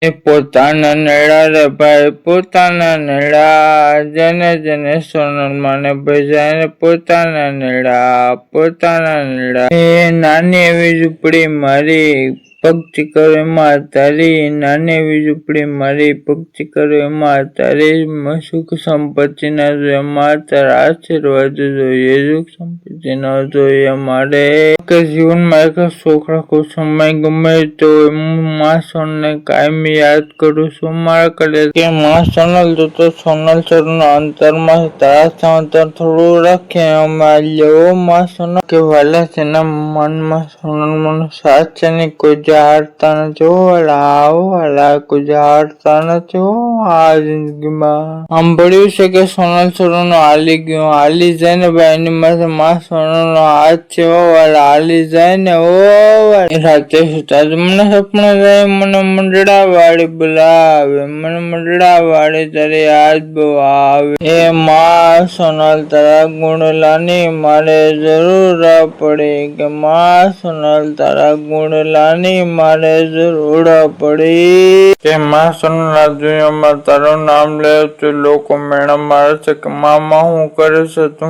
એ પોતાના નેડા રે ભાઈ પોતાના નેડા, જેને જેને સોનલ માને ભેજાય ને પોતાના નેડા. એ નાની એવી ઝૂંપડી મારી પગથી કરો એમાં તારી, નાની એવી ઝૂંપડી મારી પગથી કરો એમાં તારી, સુખ સંપત્તિ ના જોઈએ એમાં તારા આશીર્વાદ જોઈએ, સુખ સંપત્તિ ન જોઈએ મારે. કે જીવનમાં એક સુખ રાખું સમય ગમે તો માં સોનલને કાયમી યાદ કરું છું મારા કરે કે માં સોનલ તો સોનલ સરના અંતરમાં તારા અંતર થોડું રાખે અમાર લેવો માં સોનલ કે વાલા તેના મનમાં સોનલ મનો સાથ છે ને કોઈ જાણતા નથી વાલા કોઈ જાણતા નથી આ જિંદગીમાં. સાંભળ્યું છે કે સોનલ સરોનો હાલી જાય ને ભાઈ એની માથે માં સોનલ નો હાથ છે વાલા હાલી જાય ને રાતે સુતા મને સપના જાય મને મંડળા વાળી બોલાવે, મને મંડળા વાળી તારી યાદ બહુ આવે. એ માં સોનલ તારા ગુણલાની મારે જરૂર પડે કે માં સોનલ તારા ગુણલાની મારે જરૂર પડી કે માં સોનલ આ દુનિયામાં તારું નામ લે તો લોકો મેળા મારે છે કે મામા હું કરે છે તું